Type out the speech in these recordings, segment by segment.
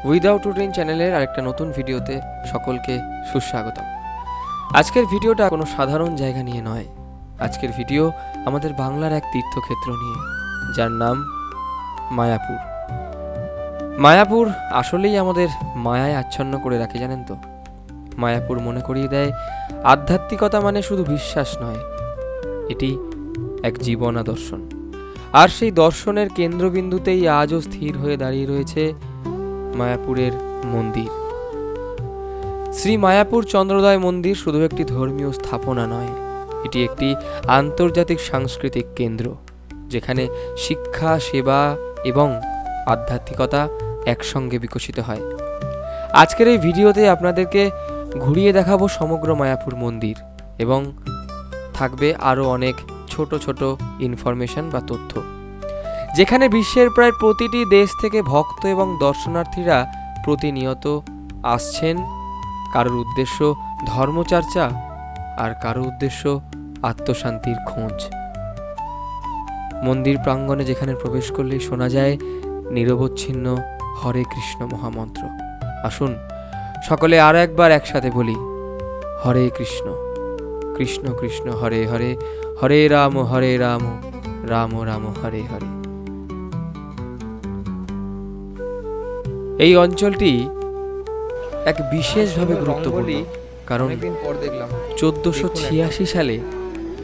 Without routine চ্যানেলের আরেকটা নতুন ভিডিওতে সকলকে সুস্বাগতম। আজকের ভিডিওটা কোনো সাধারণ জায়গা নিয়ে নয়। আজকের ভিডিও আমাদের বাংলার এক তীর্থক্ষেত্র নিয়ে, যার নাম মায়াপুর। মায়াপুর আসলেই আমাদের মায়ায় আচ্ছন্ন করে রাখে, জানেন তো। মায়াপুর মনে করিয়ে দেয় আধ্যাত্মিকতা মানে শুধু বিশ্বাস নয়, এটি এক জীবন দর্শন। আর সেই দর্শনের কেন্দ্রবিন্দুতেই আজও স্থির হয়ে দাঁড়িয়ে রয়েছে মায়াপুরের মন্দির। শ্রী মায়াপুর চন্দ্রোদয় মন্দির শুধু একটি ধর্মীয় স্থাপনা নয়, এটি একটি আন্তর্জাতিক সাংস্কৃতিক কেন্দ্র, যেখানে শিক্ষা, সেবা এবং আধ্যাত্মিকতা একসঙ্গে বিকশিত হয়। আজকের এই ভিডিওতে আপনাদেরকে ঘুরিয়ে দেখাবো সমগ্র মায়াপুর মন্দির, এবং থাকবে আরও অনেক ছোট ছোট ইনফরমেশন বা তথ্য, যেখানে বিশ্বের প্রায় প্রতিটি দেশ থেকে ভক্ত এবং দর্শনার্থীরা প্রতিনিয়ত আসছেন। কারোর উদ্দেশ্য ধর্মচর্চা, আর কারোর উদ্দেশ্য আত্মশান্তির খোঁজ। মন্দির প্রাঙ্গণে যেখানে প্রবেশ করলেই শোনা যায় নিরবচ্ছিন্ন হরে কৃষ্ণ মহামন্ত্র। আসুন সকলে আর একবার একসাথে বলি, হরে কৃষ্ণ কৃষ্ণ কৃষ্ণ হরে হরে, হরে রাম রাম রাম হরে হরে। এই অঞ্চলটি এক বিশেষভাবে গুরুত্বপূর্ণ, কারণ 1486 সালে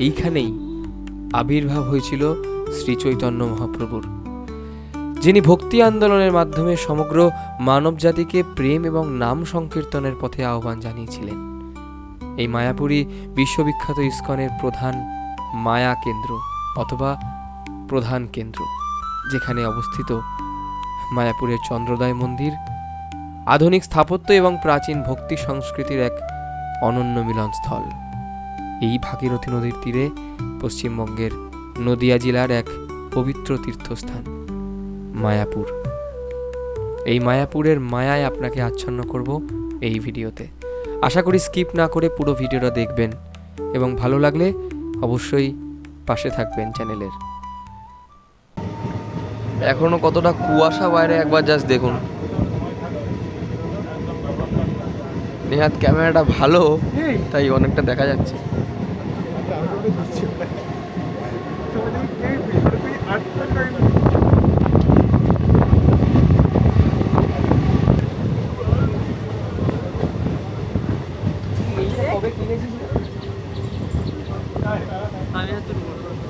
এইখানেই আবির্ভাব হয়েছিল শ্রী চৈতন্য মহাপ্রভুর, যিনি ভক্তি আন্দোলনের মাধ্যমে সমগ্র মানব জাতিকে প্রেম এবং নাম সংকীর্তনের পথে আহ্বান জানিয়েছিলেন। এই মায়াপুরী বিশ্ববিখ্যাত ইস্কনের প্রধান মায়া কেন্দ্র অথবা প্রধান কেন্দ্র, যেখানে অবস্থিত মায়াপুরের চন্দ্রোদয় মন্দির আধুনিক স্থাপত্য এবং প্রাচীন ভক্তি সংস্কৃতির এক অনন্য মিলনস্থল। এই ভাগীরথী নদীর তীরে পশ্চিমবঙ্গের নদিয়া জেলার এক পবিত্র তীর্থস্থান মায়াপুর। এই মায়াপুরের মায়ায় আপনাকে আচ্ছন্ন করব এই ভিডিওতে। আশা করি স্কিপ না করে পুরো ভিডিওটা দেখবেন, এবং ভালো লাগলে অবশ্যই পাশে থাকবেন চ্যানেলের। এখনো কতটা কুয়াশা বাইরে একবার জাস্ট দেখুন। নেহাত ক্যামেরাটা ভালো, তাই অনেকটা দেখা যাচ্ছে।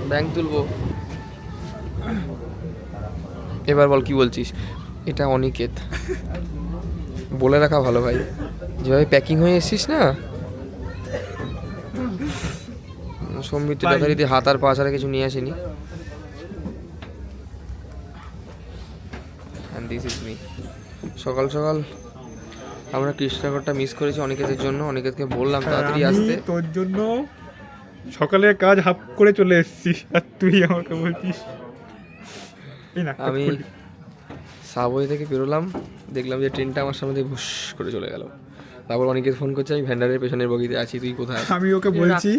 ব্যাংক তুলবো। এবার বল কি বলছিস? এটা অনিকেত। বলে রাখা ভালো ভাই, যেভাবে প্যাকিং হয়ে এসছিস না। সম্বিত যথারীতি হাত আর পা ছাড়া কিছু নিয়ে আসেনি। সকাল সকাল আমরা কৃষ্ণনগরটা মিস করেছি অনিকেতের জন্য। অনিকেতকে বললাম তাড়াতাড়ি আসতে। তোর জন্য সকালের কাজ হাফ করে চলে এসেছি, আর তুই আমাকে বলছিস। আমি সাবওয়ে থেকে বেরোলাম, দেখলাম যে ট্রেনটা আমার সামনে দিয়ে ভুস করে চলে গেল। তারপর অনিকেত ফোন করছে, আমি ভ্যান্ডারের পেছনের বগিতে আছি, তুই কোথায়? আমি ওকে বলছি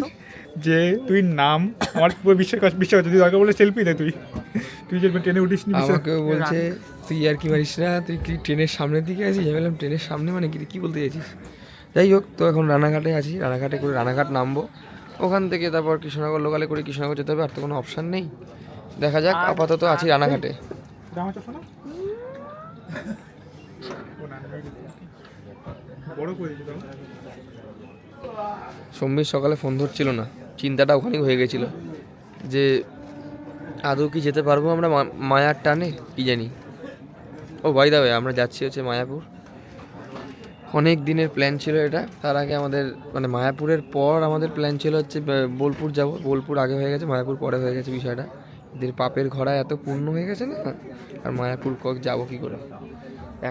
যে তুই নাম, আমার পুরো বিশ্বাস করছে। তুই আগে বলে সেলফি দে, তুই যে ট্রেনে উঠিস নি। আমাকে বলছে তুই আর কি মারিস না, তুই কি ট্রেনের সামনের দিকে আছিস? আমি বললাম ট্রেনের সামনে মানে কি বলতে চাইছিস? যাই হোক, তো এখন রানাঘাটে আছি। রানাঘাটে করে রানাঘাট নামবো, ওখান থেকে তারপর কৃষ্ণনগর লোকালে করে কৃষ্ণনগর যেতে হবে। আর তো কোনো অপশান নেই, দেখা যাক। আপাতত আছি রানাঘাটে। সম্বিত সকালে ফোন ধরছিল না, চিন্তাটা ওখানেই হয়ে গেছিল যে আদৌ কি যেতে পারবো আমরা মায়ার টানে, কি জানি। ও ভাই দাবে, আমরা যাচ্ছি হচ্ছে মায়াপুর। অনেক দিনের প্ল্যান ছিল এটা। তার আগে আমাদের মানে মায়াপুরের পর আমাদের প্ল্যান ছিল হচ্ছে বোলপুর যাব। বোলপুর আগে হয়ে গেছে, মায়াপুর পরে হয়ে গেছে। বিষয়টা এদের পাপের ঘোড়ায় এত পূর্ণ হয়ে গেছে না, আর মায়াপুর যাবো কি করে?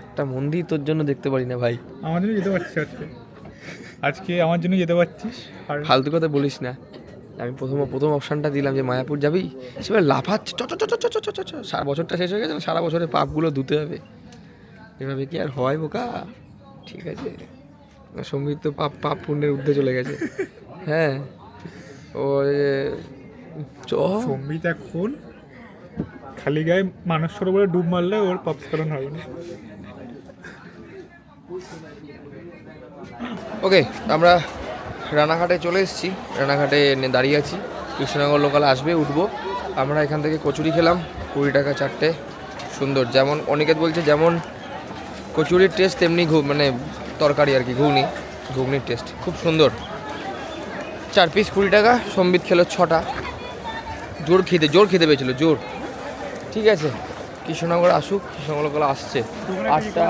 একটা মন্দির তোর জন্য দেখতে পারি না ভাই। আমার জন্য যেতে পারছিস আজকে আমার জন্য যেতে পারছিস। ফালতু কথা বলিস না। আমি প্রথম অপশানটা দিলাম যে মায়াপুর যাবি, সেবার লাফাচ্ছে সারা বছরটা শেষ হয়ে গেছে না, সারা বছরের পাপগুলো ধুতে হবে। এভাবে কি আর হয় বোকা? ঠিক আছে, সম্বিত তো পাপ পুণ্যের ঊর্ধ্বে চলে গেছে। হ্যাঁ, ও সম্বিত এখন খালি গায়ে মানস সরোবরে ডুব মারলে ওর পাপ স্মরণ হবে না। ওকে, আমরা রানাঘাটে চলে এসেছি। রানাঘাটে দাঁড়িয়ে আছি, কৃষ্ণনগর লোকাল আসবে, উঠবো। আমরা এখান থেকে কচুরি খেলাম, 20 টাকা 4টে। সুন্দর, যেমন অনিকেত বলছে যেমন কচুরির টেস্ট তেমনি মানে তরকারি আর কি, ঘুগনির টেস্ট খুব সুন্দর। 4 পিস 20 টাকা। সম্বিত খেলো 6টা। জোর খিদে পেয়েছিল, জোর। ঠিক আছে, কৃষ্ণনগর আসুক, কৃষ্ণনগর লোকাল আসছে। 8টা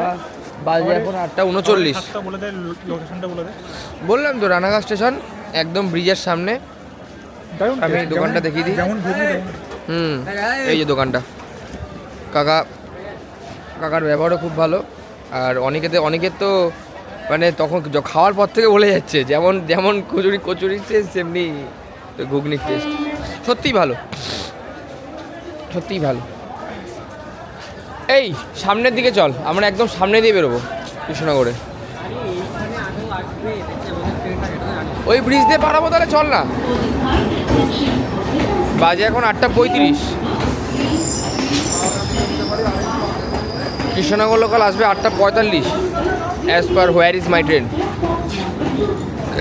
বাজে, এখন 8:39। বললাম তো রানাঘাট স্টেশন, একদম ব্রিজের সামনে। আমি দোকানটা দেখিয়ে দিই। এই যে দোকানটা, কাকার ব্যবহারও খুব ভালো। আর অনেকের তো মানে তখন খাওয়ার পর থেকে বলে যাচ্ছে যেমন যেমন কচুরির টেস্ট তেমনি ঘুগনির টেস্ট। সত্যিই ভালো। এই সামনের দিকে চল, আমরা একদম সামনে দিয়ে বেরোবো কৃষ্ণনগরে। ওই ব্রিজ দিয়ে পারাবো, তাহলে চল না। বাজে এখন 8:35। কৃষ্ণনগর লোকাল আসবে 8:45 as per where is my train.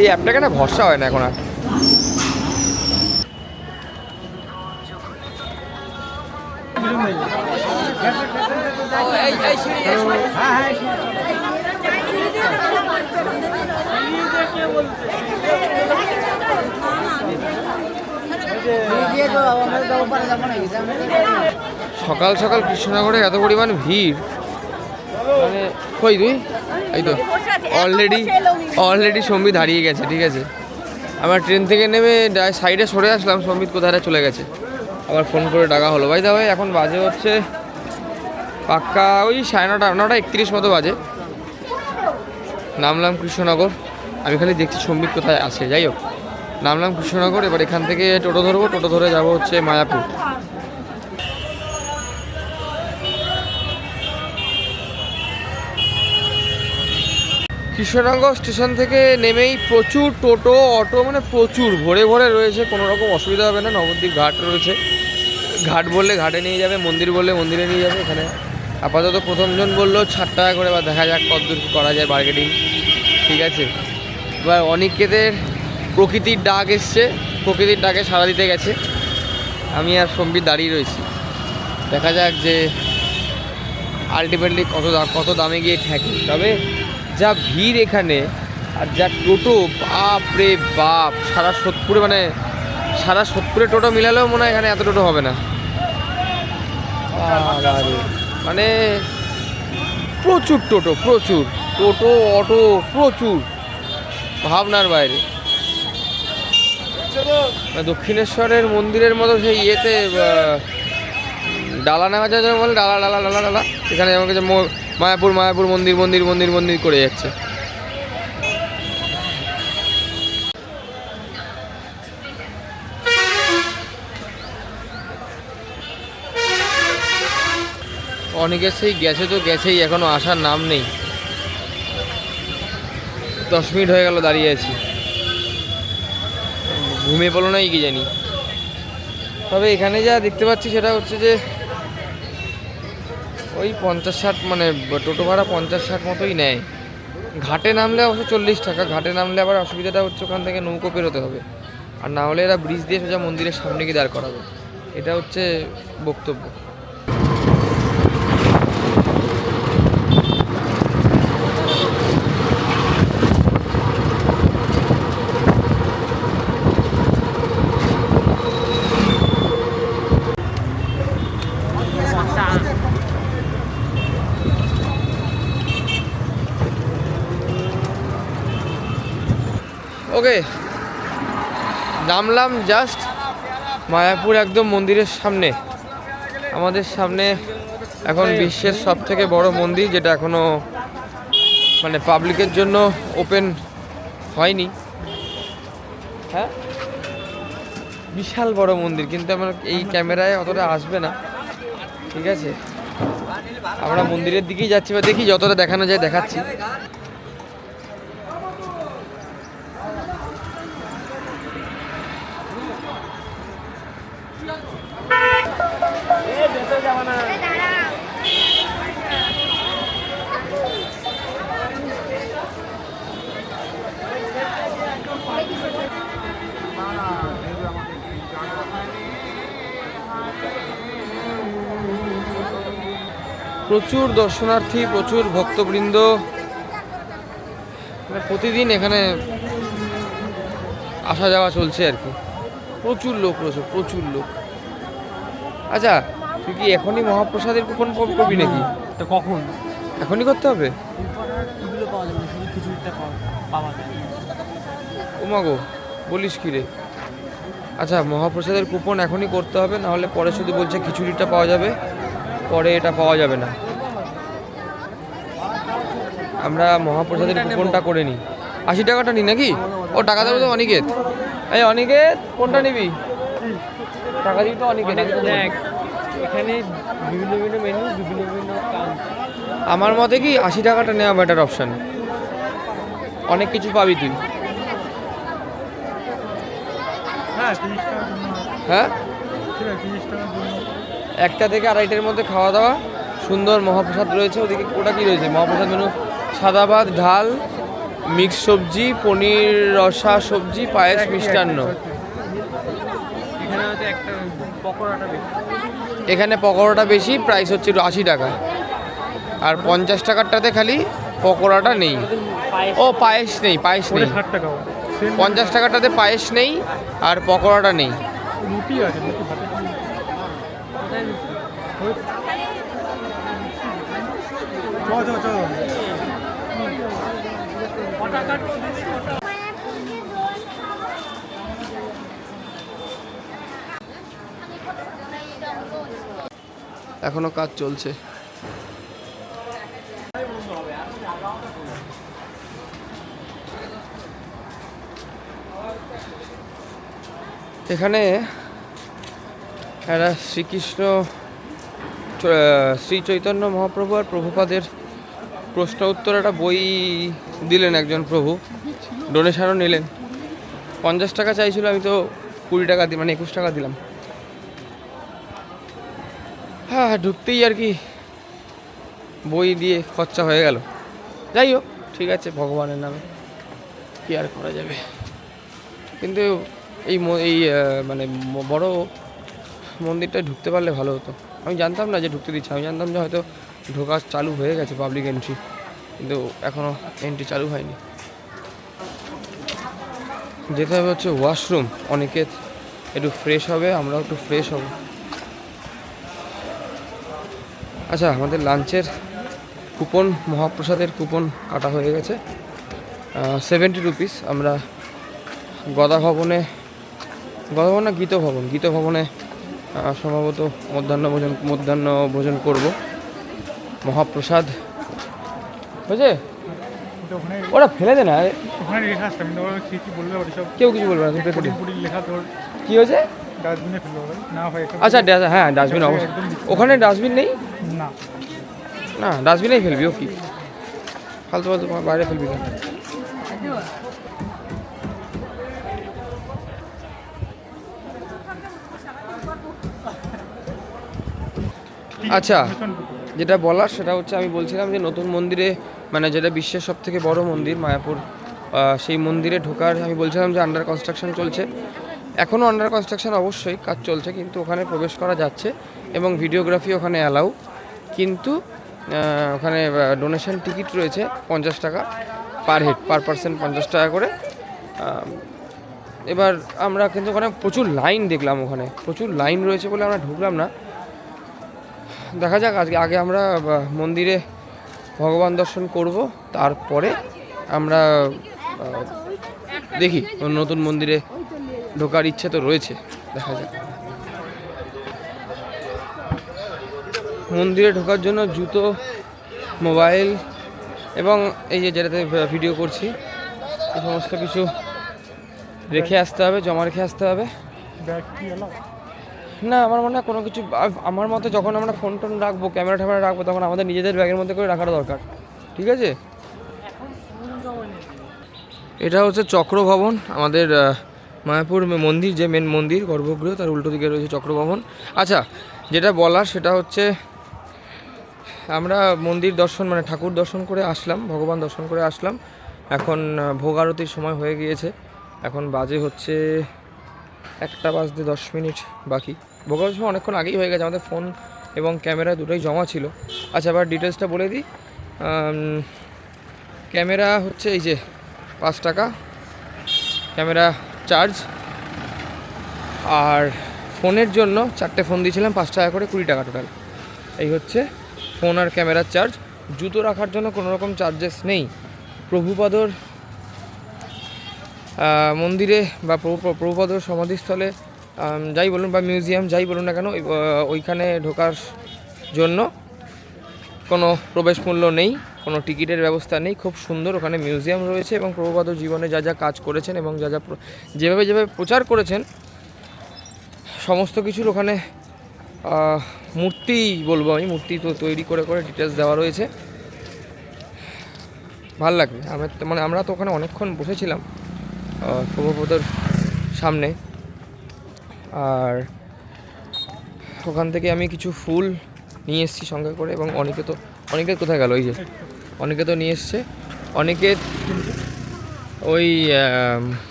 এই অ্যাপটাকে না ভরসা হয় না এখন আর। সকাল সকাল কৃষ্ণনগরে এত পরিমাণ ভিড়, মানে কই তুই? এই তো অলরেডি সম্বিত হারিয়ে গেছে। ঠিক আছে, আমার ট্রেন থেকে নেমে সাইডে সরে আসলাম, সম্বিত কোথায় চলে গেছে। আবার ফোন করে ডাকা হলো। ভাই এখন বাজে হচ্ছে পাক্কা ওই 9:30 মতো বাজে। নামলাম কৃষ্ণনগর। আমি খালি দেখছি সম্বিত কোথায় আছে। যাই হোক, নামলাম কৃষ্ণনগর। এবার এখান থেকে টোটো ধরবো, টোটো ধরে যাব হচ্ছে মায়াপুর। কৃষ্ণনগর স্টেশন থেকে নেমেই প্রচুর টোটো, অটো, মানে প্রচুর ভরে রয়েছে। কোনো রকম অসুবিধা হবে না। নবদ্বীপ ঘাট রয়েছে, ঘাট বললে ঘাটে নিয়ে যাবে, মন্দির বললে মন্দিরে নিয়ে যাবে। এখানে আপাতত প্রথমজন বললো 60 টাকা করে, বা দেখা যাক কতদূর করা যায় বার্গেনিং। ঠিক আছে, এবার অনেকেদের প্রকৃতির ডাক এসছে, প্রকৃতির ডাকে সাড়া দিতে গেছে। আমি আর সম্বিত দাঁড়িয়ে রয়েছি, দেখা যাক যে আলটিমেটলি কত দামে গিয়ে ঠেকে। তবে যা ভিড় এখানে, আর যা টোটো, বাপ রে বাপ, সারা সোদপুরে টোটো মিলালেও মনে হয় এখানে এত টোটো হবে না। মানে প্রচুর টোটো, অটো প্রচুর, ভাবনার বাইরে। দক্ষিণেশ্বরের মন্দিরের মতো সেই ইয়েতে ডালা নেওয়া যায়, বলে ডালা এখানে আমাকে যে মায়াপুর মন্দির করে যাচ্ছে। অনেকের সেই গেছেই, এখনো আসার নাম নেই। 10 মিনিট হয়ে গেল দাঁড়িয়ে আছি, ঘুমিয়ে পড়লো নাই কি জানি। তবে এখানে যা দেখতে পাচ্ছি সেটা হচ্ছে যে ওই 50-60, মানে টোটো ভাড়া 50-60 মতোই নেয়। ঘাটে নামলে অবশ্য 40 টাকা। ঘাটে নামলে আবার অসুবিধাটা হচ্ছে ওখান থেকে নৌকো পেরোতে হবে, আর না হলে এরা ব্রিজ দিয়ে সোজা মন্দিরের সামনে গিয়ে দাঁড় করাবে। এটা হচ্ছে বক্তব্য। ওকে, নামলাম জাস্ট মায়াপুর, একদম মন্দিরের সামনে। আমাদের সামনে এখন বিশ্বের সবথেকে বড় মন্দির, যেটা এখনো মানে পাবলিকের জন্য ওপেন হয়নি। হ্যাঁ, বিশাল বড় মন্দির, কিন্তু আমার এই ক্যামেরায় অতটা আসবে না। ঠিক আছে, আমরা মন্দিরের দিকেই যাচ্ছি, বা দেখি যতটা দেখানো যায় দেখাচ্ছি। প্রচুর দর্শনার্থী, প্রচুর ভক্তবৃন্দ, মানে প্রতিদিন এখানে আসা যাওয়া চলছে আর কি। প্রচুর লোক রয়েছে, প্রচুর লোক। আচ্ছা, তুই কি এখনই মহাপ্রসাদের কুপন করবি নাকি? তো কখন? এখনই করতে হবে? এগুলো পাওয়া যাবে, শুধু খিচুড়িটা পাওয়া যায়। ওমাগো, বলিস কি রে? আচ্ছা, মহাপ্রসাদের কুপন এখনই করতে হবে, নাহলে পরে শুধু বলছে খিচুড়িটা পাওয়া যাবে, পরে এটা পাওয়া যাবে না। আমরা মহাপ্রসাদের কুপনটা করে নিই। 80 টাকাটা নিই নাকি? ও টাকা দেবো তো অনিকেত। এই অনিকেত, কোনটা নিবি? টাকা দিবি তো অনিকেত। দেখ, এখানে বিভিন্ন বিভিন্ন মেনু, বিভিন্ন বিভিন্ন আমার মতে কি 80 টাকাটা নেওয়া বেটার অপশান। অনেক কিছু পাবি তুই। হ্যাঁ 30 টাকা। হ্যাঁ, ঠিক আছে 30 টাকা। 1টা থেকে 2:30-এর মধ্যে খাওয়া দাওয়া, সুন্দর মহাপ্রসাদ রয়েছে। ওদিকে ওটা কি রয়েছে মহাপ্রসাদ মেনু? সাদা ভাত, ঢাল, মিক্স সবজি, পনির রসা সবজি, পায়েস, মিষ্টান্ন। এখানে হয়তো একটা পকোড়াটা বেশি। এখানে পকোড়াটা বেশি, প্রাইস হচ্ছে 80 টাকা। আর 50 টাকারটাতে খালি পকোড়াটা নেই। ও পায়েস নেই, পায়েস নেই। 60 টাকা। 50 টাকারটাতে পায়েস নেই আর পকোড়াটা নেই। রুটি আছে, রুটি ভাতে। চলো চলো চলো। এখনো কাজ চলছে। এখানে একটা শ্রীকৃষ্ণ শ্রী চৈতন্য মহাপ্রভু আর প্রভুপাদের প্রশ্ন উত্তর একটা বই দিলেন একজন প্রভু, ডোনেশনও নিলেন। 50 টাকা চাইছিল, আমি তো 20 টাকা মানে 21 টাকা দিলাম। হ্যাঁ, ঢুকতেই আর কি বই দিয়ে খরচা হয়ে গেল। যাই হোক, ঠিক আছে, ভগবানের নামে কি আর করা যাবে। কিন্তু এই মানে বড় মন্দিরটা ঢুকতে পারলে ভালো হতো। আমি জানতাম না যে ঢুকতে দিচ্ছে, আমি জানতাম যে হয়তো ঢোকা চালু হয়ে গেছে পাবলিক এন্ট্রি, কিন্তু এখনও এন্ট্রি চালু হয়নি। যেতে হবে হচ্ছে ওয়াশরুম, অনেকে একটু ফ্রেশ হবে, আমরাও একটু ফ্রেশ হব। আচ্ছা, আমাদের লাঞ্চের কুপন, মহাপ্রসাদের কুপন কাটা হয়ে গেছে। 70 রুপিস। আমরা গদা ভবনে না গীত ভবনে সম্ভবত মধ্যাহ্ন ভোজন করব। মহাপ্রসাদ বুঝে ওরা ফেলে দে না, ওখানে লেখা আসছে, আমি তোমার কি বলবে ওটা সব কেউ কিছু বলবে না। পুরি লেখা তোর কি হয়েছে? ডাস্টবিনে ফেলবে না হয়। আচ্ছা, হ্যাঁ ডাস্টবিন অবশ্যই। ওখানে ডাস্টবিন নেই না না, ডাস্টবিনেই ফেলবি। ও কি ফালতু বাইরে ফেলবি না। আচ্ছা, যেটা বলার সেটা হচ্ছে, আমি বলছিলাম যে নতুন মন্দিরে, মানে যেটা বিশ্বের সবথেকে বড় মন্দির মায়াপুর, সেই মন্দিরে ঢোকার আমি বলছিলাম যে আন্ডার কনস্ট্রাকশন চলছে। এখনও আন্ডার কনস্ট্রাকশন অবশ্যই কাজ চলছে, কিন্তু ওখানে প্রবেশ করা যাচ্ছে এবং ভিডিওগ্রাফি ওখানে অ্যালাউ। কিন্তু ওখানে ডোনেশন টিকিট রয়েছে 50 টাকা পার হেড, পার পার্সন 50 টাকা করে। এবার আমরা কিন্তু ওখানে প্রচুর লাইন দেখলাম, ওখানে প্রচুর লাইন রয়েছে বলে আমরা ঢুকলাম না। দেখা যাক, আগে আমরা মন্দিরে ভগবান দর্শন করব, তারপরে আমরা দেখি নতুন মন্দিরে ঢোকার ইচ্ছে তো রয়েছে, দেখা যাক। মন্দিরে ঢোকার জন্য জুতো, মোবাইল এবং এই যে যেটাতে ভিডিও করছি, এই সমস্ত কিছু রেখে আসতে হবে, জমা রেখে আসতে হবে। না, আমার মনে হয় কোনো কিছু, আমার মতে যখন আমরা ফোন টোন রাখবো, ক্যামেরা ট্যামেরা রাখবো, তখন আমাদের নিজেদের ব্যাগের মধ্যে করে রাখাটা দরকার। ঠিক আছে, এটা হচ্ছে চক্র ভবন, আমাদের মায়াপুর মন্দির, যে মেন মন্দির গর্ভগৃহ, তার উল্টো দিকে রয়েছে চক্র ভবন। আচ্ছা, যেটা বলার সেটা হচ্ছে, আমরা মন্দির দর্শন মানে ঠাকুর দর্শন করে আসলাম, ভগবান দর্শন করে আসলাম। এখন ভোগ আরতির সময় হয়ে গিয়েছে, এখন বাজে হচ্ছে 1টা বাজতে 10 মিনিট বাকি। ভোগ আরতির সময় অনেকক্ষণ আগেই হয়ে গেছে, আমাদের ফোন এবং ক্যামেরা দুটোই জমা ছিল। আচ্ছা, এবার ডিটেলসটা বলে দিই। ক্যামেরা হচ্ছে এই যে 5 টাকা ক্যামেরা চার্জ, আর ফোনের জন্য 4টে ফোন দিয়েছিলাম 5 টাকা করে, 20 টাকা টোটাল। এই হচ্ছে ফোন আর ক্যামেরার চার্জ। জুতো রাখার জন্য কোনো রকম চার্জেস নেই। প্রভুপাদর মন্দিরে বা প্রভুপাদর সমাধিস্থলে যাই বলুন বা মিউজিয়াম যাই বলুন না কেন, ওইখানে ঢোকার জন্য কোনো প্রবেশ মূল্য নেই, কোনো টিকিটের ব্যবস্থা নেই। খুব সুন্দর ওখানে মিউজিয়াম রয়েছে এবং প্রভুপাদর জীবনে যা যা কাজ করেছেন এবং যা যা যেভাবে যেভাবে প্রচার করেছেন সমস্ত কিছুর ওখানে মূর্তি বলবো আমি, মূর্তি তো তৈরি করে করে ডিটেলস দেওয়া রয়েছে। ভাল লাগবে। মানে আমরা তো ওখানে অনেকক্ষণ বসেছিলাম প্রভুপাদর সামনে, আর ওখান থেকে আমি কিছু ফুল নিয়ে এসেছি সঙ্গে করে। এবং অনিকেত কোথায় গেল? ওই যে অনিকেতও নিয়ে এসছে। অনিকেত ওই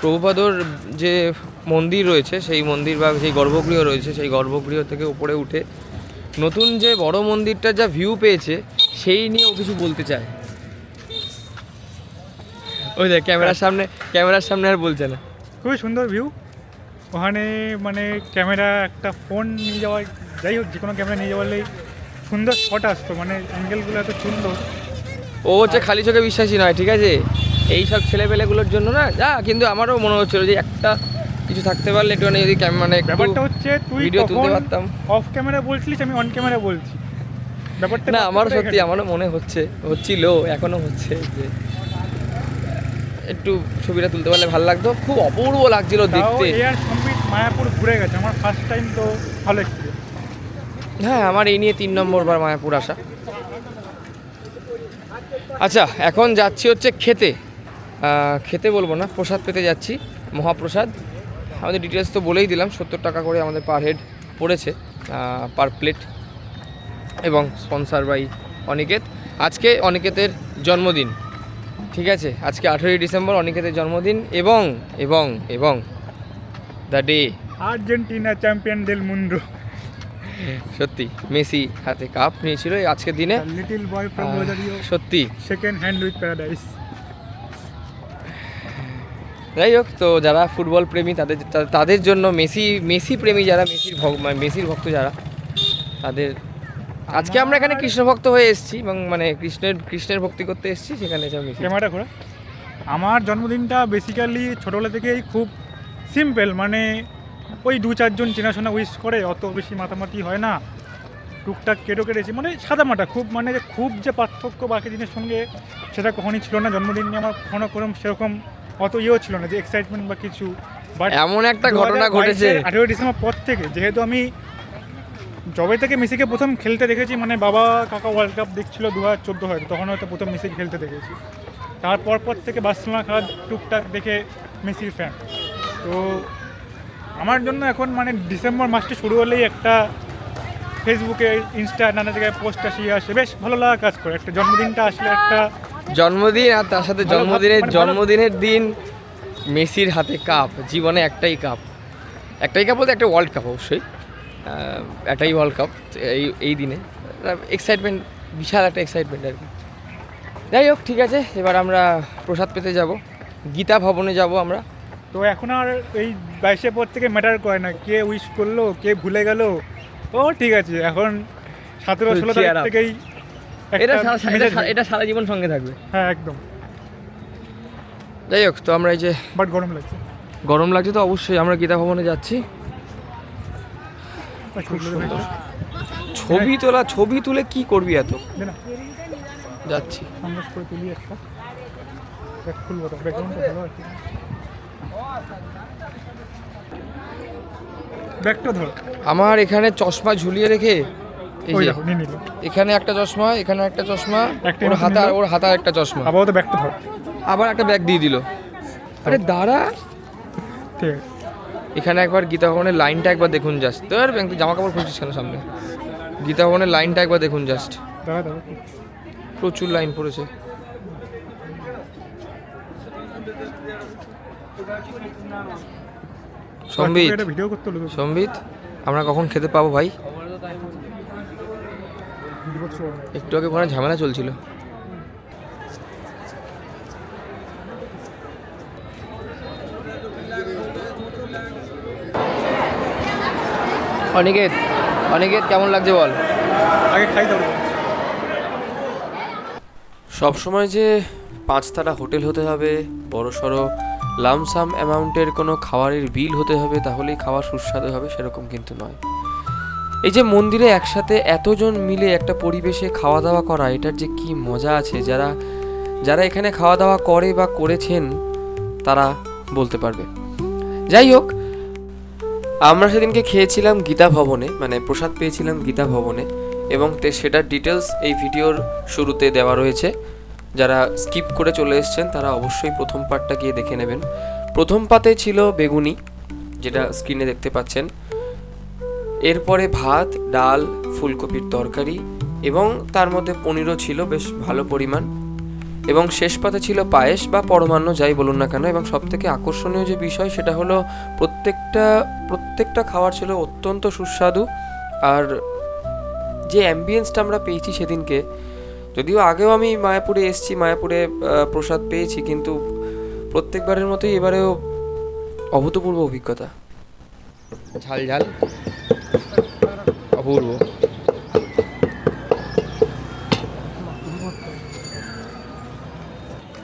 প্রভুপাদর যে মন্দির রয়েছে সেই মন্দির বা যেই গর্ভগৃহ রয়েছে সেই গর্ভগৃহ থেকে উপরে উঠে নতুন যে বড় মন্দিরটা যা ভিউ পেয়েছে সেই নিয়ে ও কিছু বলতে চায়। ওই দেখ ক্যামেরার সামনে আর বলছে না। খুবই সুন্দর ভিউ ওখানে, মানে ক্যামেরা একটা ফোন নিয়ে যাওয়া, যাই হোক যে কোনো ক্যামেরা নিয়ে যাওয়ালেই সুন্দর শট আসতো, মানে অ্যাঙ্গেলগুলো এত সুন্দর। ও হচ্ছে খালি চোখে বিশ্বাসী নয়, ঠিক আছে? এই সব ছেলেপেলেগুলোর জন্য না যা, কিন্তু আমারও মনে হচ্ছিল যে একটা কিছু থাকতে পারলে একটুখানি যদি মানে ব্যাপারটা হচ্ছে তুই ভিডিও তুলতে পারতাম। অফ ক্যামেরা বলছিলিস, আমি অন ক্যামেরা বলছি। ব্যাপারটা না, আমারও সত্যি আমারও মনে হচ্ছিল এখনো হচ্ছে যে একটু ছবিটা তুলতে পারলে ভালো লাগতো। খুব অপূর্ব লাগছিল দেখতে। এয়ার সম্বিত মায়াপুর ঘুরে গেছে, আমার ফার্স্ট টাইম, তো ভালো এক্সপিরিয়েন্স। হ্যাঁ, আমার এই নিয়ে 3 নম্বর বার মায়াপুর আসা। আচ্ছা, এখন যাচ্ছি হচ্ছে খেতে বলবো না, প্রসাদ পেতে যাচ্ছি, মহাপ্রসাদ। আমাদের ডিটেলস তো বলেই দিলাম, 70 টাকা করে আমাদের পার হেড পড়েছে, পার প্লেট, এবং স্পন্সার বাই অনিকেত। আজকে অনিকেতের জন্মদিন, ঠিক আছে? আজকে 18ই ডিসেম্বর অনিকেতের জন্মদিন, এবং এবং এবং the day Argentina champion del Mundo. সত্যি মেসি হাতে কাপ নিয়েছিল এই আজকের দিনে। লিটল বয় ফ্রম রোজারিও, সত্যি সেকেন্ড হ্যান্ড উইথ প্যারাডাইস। যাই হোক, তো যারা ফুটবল প্রেমী তাদের জন্য মেসি প্রেমী যারা, মেসির ভক্ত যারা, তাদের আজকে আমরা এখানে কৃষ্ণ ভক্ত হয়ে এসেছি এবং মানে কৃষ্ণের ভক্তি করতে এসেছি, সেখানে ক্যামেরাটা ঘোরা। আমার জন্মদিনটা বেসিক্যালি ছোটোবেলা থেকেই খুব সিম্পল, মানে ওই 2-4 জন চেনাশোনা উইশ করে, অত বেশি মাতামাতি হয় না, টুকটাক কেটেছি, মানে সাদামাটা খুব, মানে খুব যে পার্থক্য বাকি দিনের সঙ্গে সেটা কখনই ছিল না। জন্মদিন নিয়ে আমার কোনো সেরকম অত ইয়েও ছিল না যে এক্সাইটমেন্ট বা কিছু। বাট এমন একটা ঘটনা ঘটেছে 18 ডিসেম্বর পর থেকে, যেহেতু আমি যবে থেকে মেসিকে প্রথম খেলতে দেখেছি, মানে বাবা কাকা ওয়ার্ল্ড কাপ দেখছিল 2014 হয়তো, তখন হয়তো প্রথম মেসিকে খেলতে দেখেছি। তারপর থেকে বার্সেলোনা খেলা টুকটাক দেখে মেসির ফ্যান। তো আমার জন্য এখন মানে ডিসেম্বর মাসটি শুরু হলেই একটা ফেসবুকে, ইনস্টা, নানা জায়গায় পোস্ট আসে, বেশ ভালো লাগা কাজ করে। একটা জন্মদিনটা আসলে একটা জন্মদিন, আর তার সাথে জন্মদিনের দিন মেসির হাতে কাপ, জীবনে একটাই কাপ বলতে একটা ওয়ার্ল্ড কাপ, অবশ্যই একটাই ওয়ার্ল্ড কাপ। এই দিনে এক্সাইটমেন্ট, বিশাল একটা এক্সাইটমেন্ট আর কি। যাই হোক, ঠিক আছে, এবার আমরা প্রসাদ পেতে যাব, গীতা ভবনে যাব আমরা। তো এখন আর এই 22 পর থেকে ম্যাটার করে না কে উইশ করলো, কে ভুলে গেল। ও ঠিক আছে, এখন 17-16 তারিখ থেকেই এটা সারা জীবন সঙ্গে থাকবে। হ্যাঁ, একদম। যাই হোক, তো আমরা এই যে, বাট গরম লাগছে তো অবশ্যই আমরা গীতা ভবনে যাচ্ছি। ছবি তুলে কি করবি এত? যাচ্ছি, আমার এখানে চশমা ঝুলিয়ে রেখে, এই যে এখানে একটা চশমা, এখানে একটা চশমা, ওর হাতার একটা চশমা, আবার একটা ব্যাগ দিয়ে দিল। আরে দাঁড়া, ঠিক আছে। এখানে একবার গীতা ভবনের লাইনটা একবার দেখুন জাস্ট। তোর ব্যাংকে জামা কাপড় খুঁজছিস কেন সামনে? গীতা ভবনের লাইনটা একবার দেখুন জাস্ট, প্রচুর লাইন পড়েছে। সম্বিত, আমরা কখন খেতে পাবো ভাই? একটু আগে ওখানে ঝামেলা চলছিল। অনিকেত, অনিকেত কেমন লাগছে বল? আগে খাই তারপর। সবসময় যে 5 তারা হোটেল হতে হবে, বড়সড় লামসাম অ্যামাউন্টের কোনো খাবারের বিল হতে হবে তাহলেই খাবার সুস্বাদু হবে সেরকম কিন্তু নয়। এই যে মন্দিরে একসাথে এতজন মিলে একটা পরিবেশে খাওয়া দাওয়া করা, এটার যে কি মজা আছে, যারা যারা এখানে খাওয়া দাওয়া করে বা করেছেন তারা বলতে পারবে। যাই হোক, আমরা সেদিনকে খেয়েছিলাম গীতা ভবনে, মানে প্রসাদ পেয়েছিলাম গীতা ভবনে, এবং সেটার ডিটেলস এই ভিডিওর শুরুতে দেওয়া রয়েছে। যারা স্কিপ করে চলে এসেছেন তারা অবশ্যই প্রথম পার্টটা গিয়ে দেখে নেবেন। প্রথম পাতে ছিল বেগুনি, যেটা স্ক্রিনে দেখতে পাচ্ছেন, এরপরে ভাত, ডাল, ফুলকপির তরকারি এবং তার মধ্যে পনিরও ছিল বেশ ভালো পরিমাণ, এবং শেষ পাতে ছিল পায়েস বা পরমান্ন যাই বলুন না কেন। এবং সবথেকে আকর্ষণীয় যে বিষয় সেটা হলো প্রত্যেকটা খাবার ছিল অত্যন্ত সুস্বাদু। আর যে অ্যাম্বিয়েন্সটা আমরা পেয়েছি সেদিনকে, যদিও আগেও আমি মায়াপুরে এসেছি, মায়াপুরে প্রসাদ পেয়েছি, কিন্তু প্রত্যেকবারের মতোই এবারেও অভূতপূর্ব অভিজ্ঞতা। ঝাল ঝাল অপূর্ব।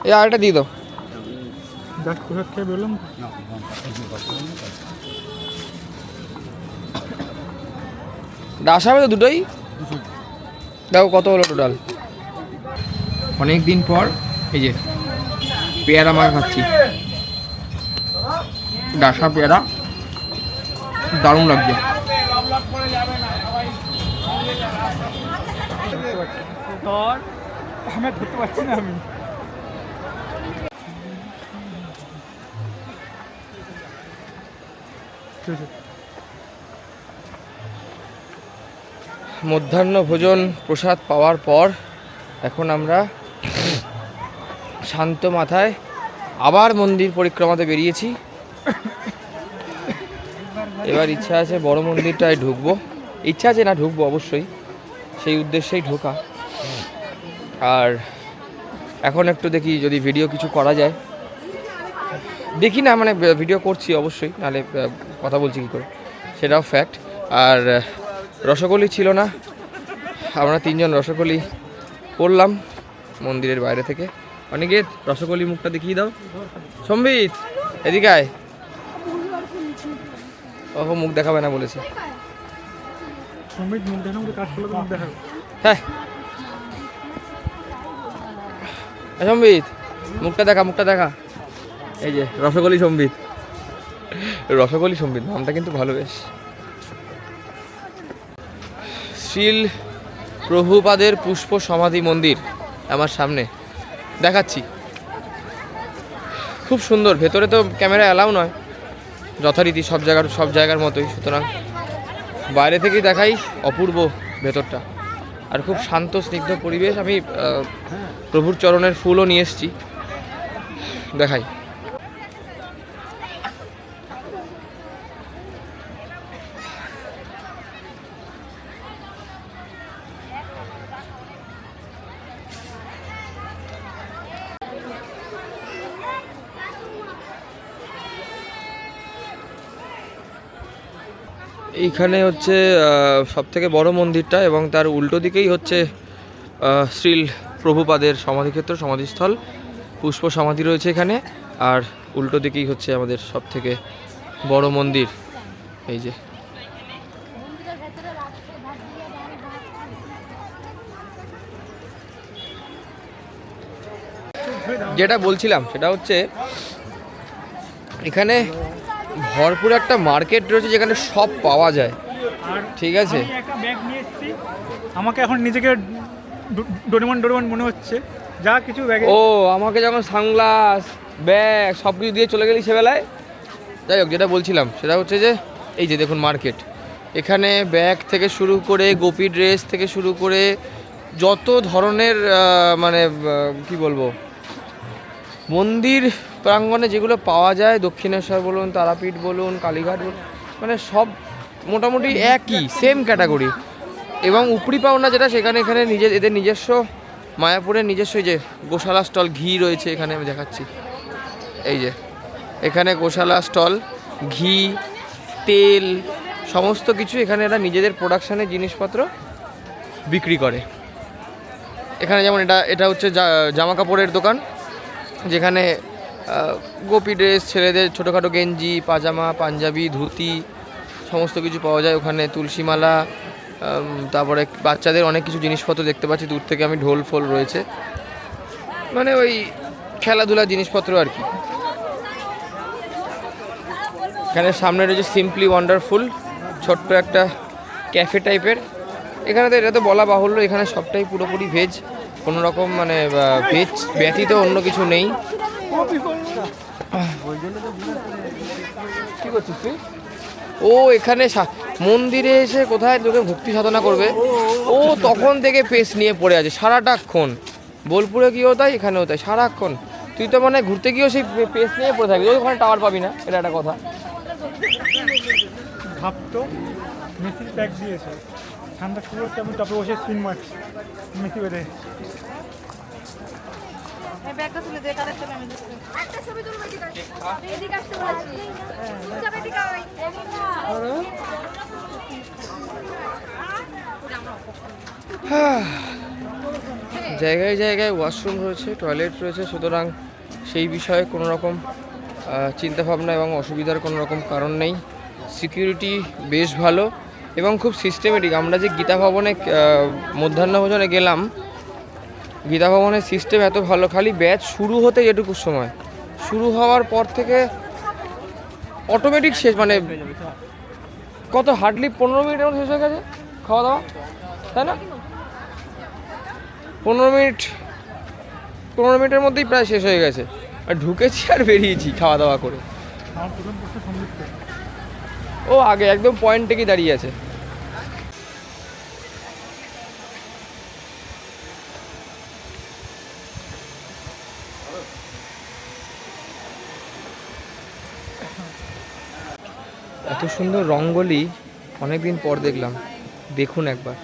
এই আরেকটা দিয়ে দাও। জাস্ট প্রসাদ খেয়ে বেরোলাম। ডাস হবে তো দুটোই? দেখো কত হলো টোটাল। অনেক দিন পর এই যে পেয়ারা মাছ খাচ্ছি, ডাসা পেয়ারা, দারুণ লাগছে। তোর আমি ধরতে পারছি না আমি। মধ্যাহ্ন ভোজন প্রসাদ পাওয়ার পর এখন আমরা শান্ত মাথায় আবার মন্দির পরিক্রমাতে বেরিয়েছি। এবার ইচ্ছা আছে বড় মন্দিরটায় ঢুকবো, ইচ্ছা আছে না ঢুকবো অবশ্যই, সেই উদ্দেশ্যেই ঢোকা। আর এখন একটু দেখি যদি ভিডিও কিছু করা যায়, দেখি না, মানে ভিডিও করছি অবশ্যই, নাহলে কথা বলছি কী করে, সেটাও ফ্যাক্ট। আর রসগোল্লা ছিল না, আমরা 3জন রসগোল্লা করলাম মন্দিরের বাইরে থেকে। অনেকে রসগোল্লা মুখটা দেখিয়ে দাও। সম্বিত এদিকে আয়। ও মুখ দেখাবে না বলেছে। সম্বিত মুখ দেখানো, কাজ করলে মুখ দেখাবে। হ্যাঁ সম্বিত মুখটা দেখা, মুখটা দেখা। এই যে রসগোল্লা সম্বিত, রসগোল্লা সম্বিত নামটা কিন্তু ভালো বেশ। শ্রীল প্রভুপাদের পুষ্প সমাধি মন্দির আমার সামনে দেখাচ্ছি, খুব সুন্দর। ভেতরে তো ক্যামেরা অ্যালাউ নয় যথারীতি সব জায়গার মতোই, সুতরাং বাইরে থেকেই দেখাই অপূর্ব ভেতরটা। আর খুব শান্ত স্নিগ্ধ পরিবেশ। আমি প্রভুর চরণের ফুলও নিয়ে এসেছি, দেখাই। এইখানে হচ্ছে সবথেকে বড় মন্দিরটা, এবং তার উল্টো দিকেই হচ্ছে শ্রীল প্রভুপাদের সমাধিক্ষেত্র, সমাধিস্থল, পুষ্প সমাধি রয়েছে এখানে। আর উল্টো দিকেই হচ্ছে আমাদের সবথেকে বড় মন্দির। এই যে যেটা বলছিলাম সেটা হচ্ছে এখানে ভরপুর একটা মার্কেট রয়েছে যেখানে সব পাওয়া যায়। ঠিক আছে, আমি একটা ব্যাগ নিয়ে এসেছি, আমাকে এখন নিজেকে ডোরেমন মনে হচ্ছে, যা কিছু ব্যাগে। ও আমাকে যখন সানগ্লাস, ব্যাগ সব কিছু দিয়ে চলে গেলি সেবেলায়। যাই হোক, যেটা বলছিলাম সেটা হচ্ছে যে এই যে দেখুন মার্কেট, এখানে ব্যাগ থেকে শুরু করে গোপী ড্রেস থেকে শুরু করে যত ধরনের মানে কি বলবো, মন্দির প্রাঙ্গণে যেগুলো পাওয়া যায়, দক্ষিণেশ্বর বলুন, তারাপীঠ বলুন, কালীঘাট বলুন, মানে সব মোটামুটি একই সেম ক্যাটাগরি। এবং উপরি পাওনা যেটা সেখানে এখানে এদের নিজস্ব মায়াপুরের নিজস্ব এই যে গোশালা স্টল, ঘি রয়েছে এখানে, আমি দেখাচ্ছি। এই যে এখানে গোশালা স্টল, ঘি, তেল, সমস্ত কিছু এখানে এরা নিজেদের প্রোডাকশানের জিনিসপত্র বিক্রি করে। এখানে যেমন এটা হচ্ছে জামা কাপড়ের দোকান, যেখানে গোপী ড্রেস, ছেলেদের ছোটোখাটো গেঞ্জি, পাজামা, পাঞ্জাবি, ধুতি সমস্ত কিছু পাওয়া যায় ওখানে। তুলসীমালা, তারপরে বাচ্চাদের অনেক কিছু জিনিসপত্র দেখতে পাচ্ছি দূর থেকে আমি, ঢোল ফোল রয়েছে, মানে ওই খেলাধুলার জিনিসপত্র আর কি। এখানে সামনে রয়েছে সিম্পলি ওয়ান্ডারফুল, ছোট্ট একটা ক্যাফে টাইপের। এখানে তো এটা তো বলা বাহুল্য, এখানে সবটাই পুরোপুরি ভেজ, কোনো রকম মানে ভেজ ব্যতীত অন্য কিছু নেই। কি করছিস তুই? ও এখানে মন্দিরে এসে কোথায় তোকে ভক্তি সাধনা করবে, ও তখন থেকে পেস নিয়ে পড়ে আছে সারাটাক্ষণ। বোলপুরে গিয়েও তাই, এখানেও তাই, সারাক্ষণ। তুই তো মানে ঘুরতে গিয়েও সেই পেস নিয়ে পড়ে থাকবি, ওখানে টাওয়ার পাবি না, এটা একটা কথা। ভাবতো মেসি প্যাক দিয়েছে, ঠান্ডা শুরু হচ্ছে, আমি টপে বসে স্পিন মারছি, মেসি বেঁধে। ব্যাগটা তুলে দে, কাদের তুলে আমি দেখতে। একটা ছবি তুলবো এদিকে আসতে বলছি। চুপচাপ এদিকে আয়। জায়গায় জায়গায় ওয়াশরুম রয়েছে, টয়লেট রয়েছে, সুতরাং সেই বিষয়ে কোনো রকম চিন্তাভাবনা এবং অসুবিধার কোনো রকম কারণ নেই। সিকিউরিটি বেশ ভালো এবং খুব সিস্টেমেটিক। আমরা যে গীতা ভবনে মধ্যাহ্নভোজনে গেলাম, গীতা ভবনের সিস্টেম এত ভালো, খালি ব্যাচ শুরু হতে যেটুকু সময়, শুরু হওয়ার পর থেকে অটোমেটিক শেষ, মানে কত হার্ডলি 15 মিনিটের মধ্যে শেষ হয়ে গেছে খাওয়া দাওয়া, তাই না? 15 মিনিটের মধ্যেই প্রায় শেষ হয়ে গেছে, আর ঢুকেছি আর বেরিয়েছি খাওয়া দাওয়া করে। আমার প্রথম প্রশ্ন সঙ্গীত, ও আগে একদম পয়েন্ট থেকেই দাঁড়িয়ে আছে। এত সুন্দর রঙ্গোলি অনেকদিন পর দেখলাম, দেখুন একবার।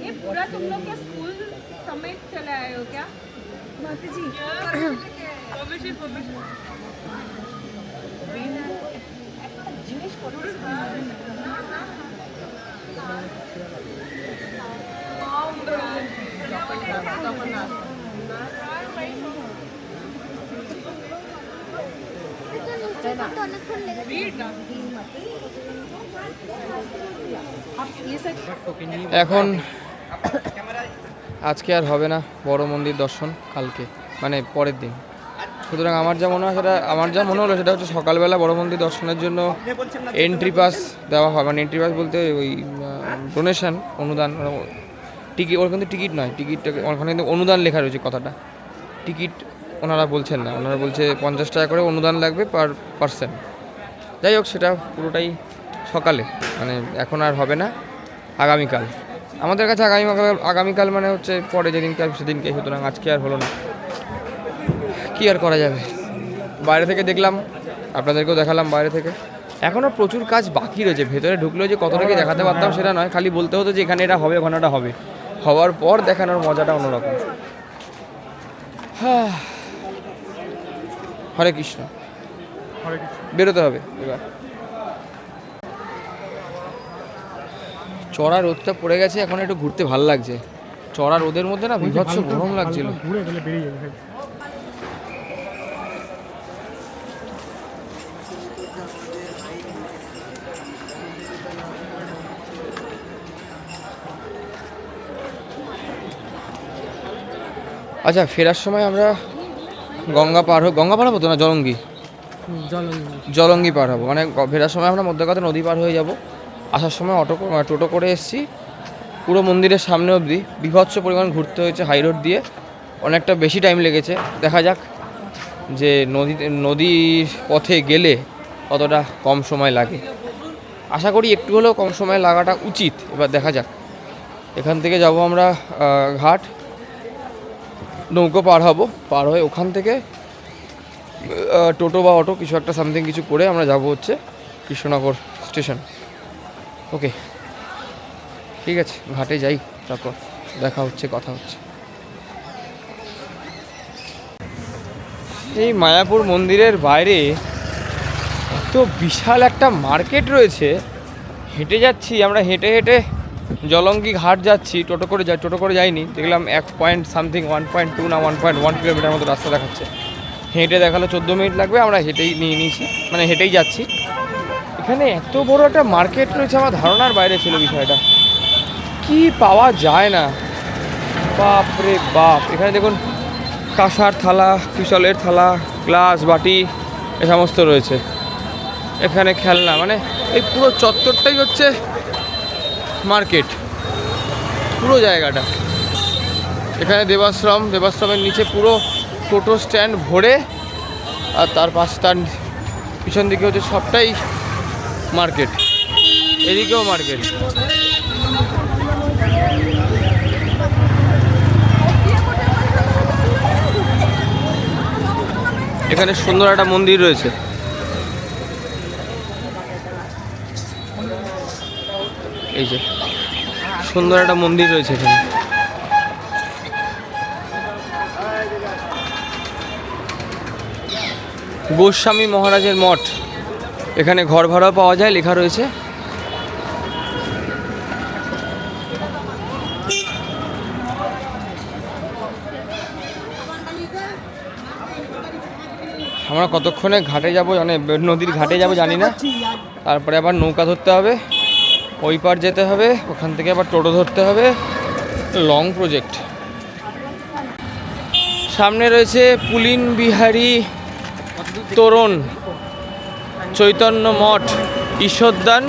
ये पूरा तुम लोग क्या स्कूल समेत चले आए हो क्या? माता जी এখন আজকে আর হবে না বড় মন্দির দর্শন, কালকে মানে পরের দিন। সুতরাং আমার যা মনে হয় সেটা, আমার যা মনে হলো সেটা হচ্ছে সকালবেলা বড় মন্দির দর্শনের জন্য এন্ট্রি পাস দেওয়া হয়, মানে এন্ট্রি পাস বলতে ওই ডোনেশন, অনুদান, টিকিট। ওর কিন্তু টিকিট নয়, টিকিটটাকে ওখানে কিন্তু অনুদান লেখা রয়েছে, কথাটা টিকিট ওনারা বলছেন না, ওনারা বলছে 50 টাকা করে অনুদান লাগবে পার পার্সন। যাই হোক, সেটা পুরোটাই সকালে, মানে এখন আর হবে না, আগামীকাল। আমাদের কাছে আগামীকাল মানে হচ্ছে পরে যেদিনকে সেদিনকে, সুতরাং আজকে আর হলো না, কী আর করা যাবে। বাইরে থেকে দেখলাম, আপনাদেরকেও দেখালাম বাইরে থেকে। এখনও প্রচুর কাজ বাকি রয়েছে, ভেতরে ঢুকলেও যে কতটা কি দেখাতে পারতাম সেটা নয়, খালি বলতে হতো যে এখানে এটা হবে, ওখানে ওটা হবে, হওয়ার পর দেখানোর মজাটা অন্যরকম। হরে কৃষ্ণ, হরে কৃষ্ণ। বেরোতে হবে এবার। চড়া রোদটা পড়ে গেছে, এখন একটু ঘুরতে ভালো লাগছে। চড়া রোদের মধ্যে না বিভৎস গরম লাগছিল। ঘুরে গেলে বেরিয়ে যাবে। আচ্ছা, ফেরার সময় আমরা গঙ্গা পার হবো তো না, জলঙ্গি পার হবো, মানে ফেরার সময় আমরা মধ্যকাতে নদী পার হয়ে যাব। আসার সময় টোটো করে এসেছি, পুরো মন্দিরের সামনে অবধি বিভৎস পরিমাণ ঘুরতে হয়েছে হাই রোড দিয়ে, অনেকটা বেশি টাইম লেগেছে। দেখা যাক যে নদীর পথে গেলে কতটা কম সময় লাগে। আশা করি একটু হলেও কম সময় লাগাটা উচিত। এবার দেখা যাক। এখান থেকে যাব আমরা ঘাট, নৌকো পার হব, পার হয়ে ওখান থেকে টোটো বা অটো কিছু একটা সামথিং কিছু করে আমরা যাব হচ্ছে কৃষ্ণনগর স্টেশন। ওকে, ঠিক আছে, ঘাটে যাই, তারপর দেখা হচ্ছে, কথা হচ্ছে। এই মায়াপুর মন্দিরের বাইরে এত বিশাল একটা মার্কেট রয়েছে। হেঁটে যাচ্ছি আমরা, হেঁটে হেঁটে জলঙ্গি ঘাট যাচ্ছি, টোটো করে যাইনি, দেখলাম 1.2 না 1.1 কিলোমিটার মতো রাস্তা দেখাচ্ছে। হেঁটে দেখালো 14 মিনিট লাগবে, আমরা হেঁটেই নিয়ে নিয়েছি, মানে হেঁটেই যাচ্ছি। এখানে এত বড় একটা মার্কেট রয়েছে, আমার ধারণার বাইরে ছিল বিষয়টা। কি পাওয়া যায় না, বাপ রে বাপ। এখানে দেখুন কাঁসার থালা, পিতলের থালা, গ্লাস, বাটি এ সমস্ত রয়েছে। এখানে খেলনা, মানে এই পুরো চত্বরটাই হচ্ছে মার্কেট, পুরো জায়গাটা। এখানে দেবাশ্রমের নিচে পুরো টোটো স্ট্যান্ড ভরে, আর তার পিছন দিকে হচ্ছে সবটাই মার্কেট, এদিকেও মার্কেট। এখানে সুন্দর একটা মন্দির রয়েছে, এই যে সুন্দর একটা মন্দির রয়েছে এখানে। গোস্বামী মহারাজের মঠ, এখানে ঘর ভাড়াও পাওয়া যায়, লেখা রয়েছে। আমরা কতক্ষণে ঘাটে যাব, মানে নদীর ঘাটে যাব জানি না। তারপরে আবার নৌকা ধরতে হবে, ওই পার যেতে হবে, ওখান থেকে আবার টোটো ধরতে হবে। Long project. সামনে রয়েছে পুলিন বিহারী তোরণ, চৈতন্য মঠ, ঈশ্বরদান,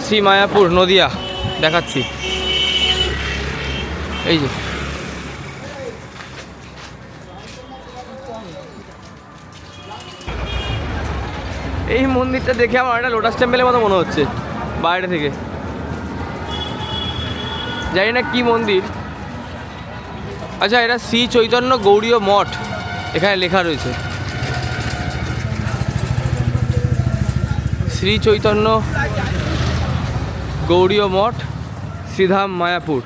শ্রী মায়াপুর, নদিয়া দেখাচ্ছি। এই যে এই মন্দিরটা দেখে আমার একটা লোটাস টেম্পলের মতো মনে হচ্ছে বাইরে থেকে। জানি না কি মন্দির। আচ্ছা, এটা শ্রী চৈতন্য গৌড়ীয় মঠ, এখানে লেখা রয়েছে শ্রী চৈতন্য গৌড়ীয় মঠ, শ্রীধাম, মায়াপুর।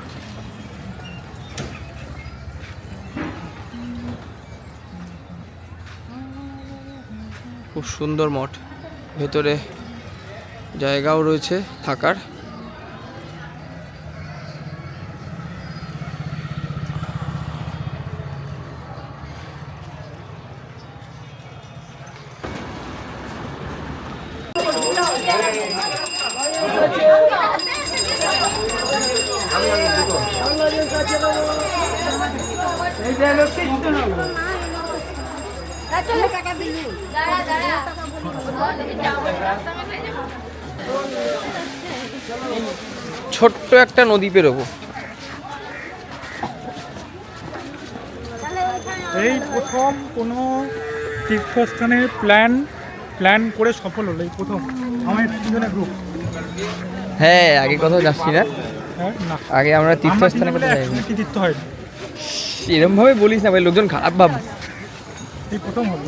খুব সুন্দর মঠ, ভেতরে জায়গাও রয়েছে থাকার। ছোট্ট একটা নদী পেরোবো। এই প্রথম কোনো তীর্থস্থানের প্ল্যান করে সফল হলো, এই প্রথম আমার 3 জনের গ্রুপ। হ্যাঁ, আগে কোথাও যাচ্ছি না, হ্যাঁ না, আগে আমরা তীর্থস্থানে কোথাও যাই না। কি তীর্থ হয় এরমভাবে বলিস না ভাই, লোকজন খারাপ ভাব। এই প্রথম হলো।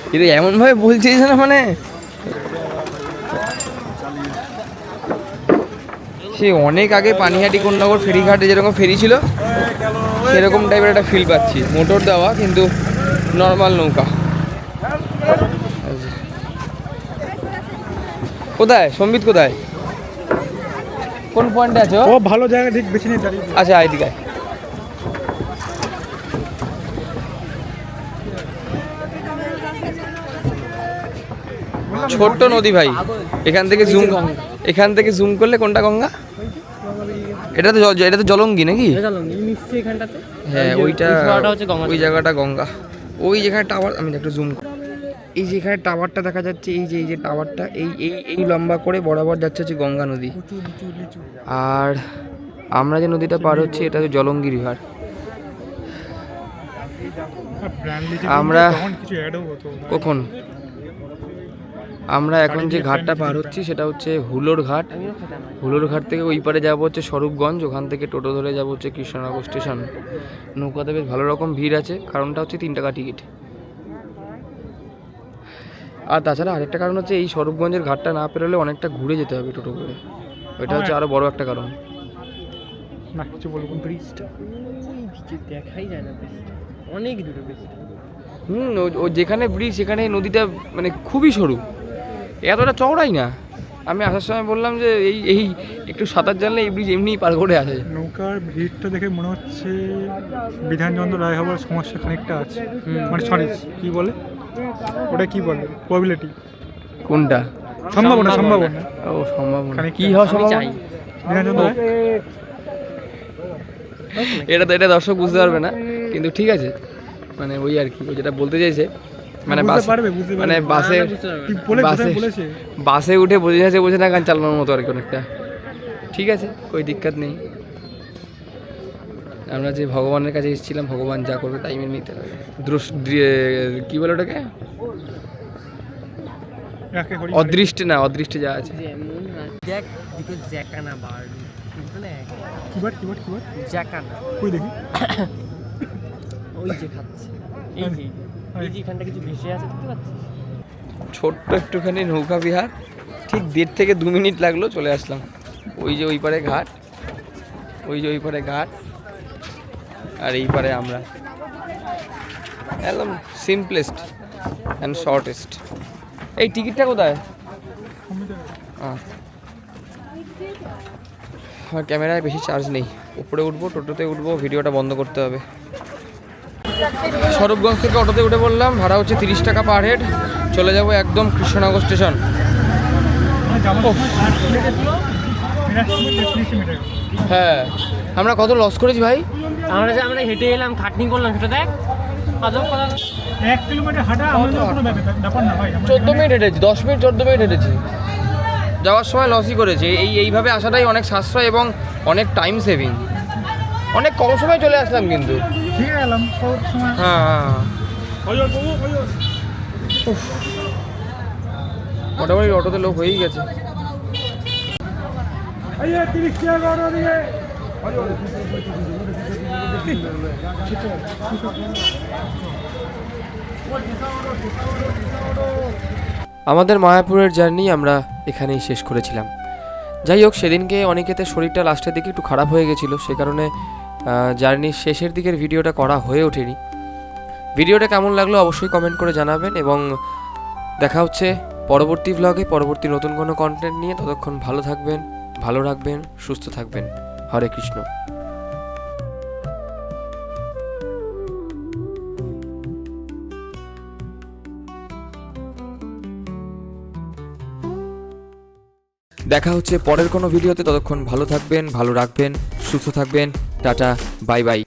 কিন্তু এমনভাবে বলছিস না, মানে সে অনেক আগে পানিহাটি কোন্নগর ফেরিঘাটে যেরকম ফেরি ছিল সেরকম টাইপের একটা ফিল পাচ্ছি। মোটর দেওয়া কিন্তু নর্মাল নৌকা। কোথায় সম্বিত, কোথায়, কোন পয়েন্টে আছো? ও ভালো জায়গা ঠিক বেছে নিয়ে দাঁড়িয়ে। আচ্ছা, এইদিকে ছোট্ট নদী ভাই। এখান থেকে জুম করলে কোনটা গঙ্গা? এটা তো জলঙ্গি নাকি? হ্যাঁ, ওইটা ওই জায়গাটা গঙ্গা। ওই যেখানে টাওয়ার, আমি একটু জুম, এই যেখানে টাওয়ারটা দেখা যাচ্ছে, এই যে টাওয়ারটা, এই লম্বা করে বরাবর যাচ্ছে হচ্ছে গঙ্গা নদী। আর আমরা যে নদীটা পার হচ্ছি এটা হচ্ছে জলঙ্গি রিভার। আমরা কখন আমরা এখন যে ঘাটটা পার হচ্ছি সেটা হচ্ছে হুলোর ঘাট। হুলোর ঘাট থেকে ওই পারে যাবো হচ্ছে স্বরূপগঞ্জ, ওখান থেকে টোটো ধরে যাবো হচ্ছে কৃষ্ণনগর স্টেশন। নৌকাতে বেশ ভালো রকম ভিড় আছে, কারণটা হচ্ছে 3 টাকা টিকিট। আর তাছাড়া আরেকটা কারণ হচ্ছে এই স্বরূপগঞ্জের ঘাটটা না পেরোলে অনেকটা ঘুরে যেতে হবে টোটো করে, ওইটা হচ্ছে আরও বড় একটা কারণ। না কিছু বলবো না। ব্রিজটা ওই দিকে দেখাই যায় না, ব্রিজটা অনেক দূরে ব্রিজটা। ও যেখানে ব্রিজ সেখানে নদীটা মানে খুবই সরু, এতটা চওড়াই না। আমি আসার সময় বললাম যে এই একটু সাঁতার জানলে এই ব্রিজ এমনিই পার করে আসে। নৌকার ভিড়টা দেখে মনে হচ্ছে বিধানচন্দ্র রায় হওয়ার সমস্যা খানিকটা আছে। মানে সরি কি বলে ওটা, কি বলে প্রবাবিলিটি, কোনটা? সম্ভাবনা। ও সম্ভাবনা, খানিকটা। কি হওয়া সম্ভাবনা? চাই। বিধানচন্দ্র রায় এটা দর্শক বুঝতে পারবে না, কিন্তু ঠিক আছে, মানে ওই আর কি, ও যেটা বলতে চাইছে মানে বুঝতে বাস, পারবে। মানে বাসে কি বলে বাসে বলেছে বাসে উঠে বোঝে না গান চালানোর মতো আর কি অনেকটা। ঠিক আছে, કોઈ দিক্কত নেই। আমরা যে ভগবানের কাছে এসেছিলাম, ভগবান যা করবে তাই মেনে নিতে হবে। কি বলে ওটাকে, রাখে হরি অদৃষ্টে না, অদৃষ্টে যা আছে। যেমন দেখ দিকে জ্যাকানা বার বুঝলে, কিবার জ্যাকানা কই দেখি। ওই যে খাচ্ছে, এই যে এখানটা কিছু ভেসে আছে দেখতে পাচ্ছিস? ছোট্ট একটুখানি নৌকা বিহার, ঠিক 1.5 থেকে 2 মিনিট লাগলো, চলে আসলাম। ওই যে ওই পারে ঘাট, ওই পারে ঘাট, আর এই পারে আমরা। একদম সিম্পলেস্ট অ্যান্ড শর্টেস্ট। এই টিকিটটা কোথায়? আর ক্যামেরায় বেশি চার্জ নেই, উপরে উঠবো, টোটোতে উঠবো, ভিডিওটা বন্ধ করতে হবে। স্বরূপগঞ্জ থেকে অটোতে উঠে বললাম, ভাড়া হচ্ছে 30 টাকা পার হেড। চলে যাব একদম কৃষ্ণনগর স্টেশন। হ্যাঁ, আমরা কত লস করেছি ভাই। আমরা হেঁটে এলাম, খাটনি করলাম, সেটা দেখ আজব কথা। 1 কিলোমিটার হাঁটা আমাদের কোনো ব্যাপার না ভাই। 14 মিনিট হেঁটেছি, 10 মিনিট 14 মিনিট হেঁটেছি। যাওয়ার সময় লসই করেছি। এইভাবে আসাটাই অনেক সাশ্রয় এবং অনেক টাইম সেভিং। অনেক কম সময় চলে আসলাম কিন্তু। ঠিক আছে এলাম সব সময়। হ্যাঁ, মোটামুটি অটোতে লোক হয়েই গেছে। আমাদের মায়াপুরের জার্নি আমরা এখানেই শেষ করেছিলাম। যাই হোক, সেদিনকে অনিকেতের শরীরটা লাস্টের দিকে একটু খারাপ হয়ে গেছিলো, সে কারণে জার্নির শেষের দিকের ভিডিওটা করা হয়ে ওঠেনি। ভিডিওটা কেমন লাগলো অবশ্যই কমেন্ট করে জানাবেন, এবং দেখা হচ্ছে পরবর্তী ভ্লগে, পরবর্তী নতুন কোনো কন্টেন্ট নিয়ে। ততক্ষণ ভালো থাকবেন, ভালো রাখবেন, সুস্থ থাকবেন। হরে কৃষ্ণ। দেখা হচ্ছে পরের কোনো ভিডিওতে। ততক্ষণ ভালো থাকবেন, ভালো রাখবেন, সুস্থ থাকবেন। Tata, bye bye.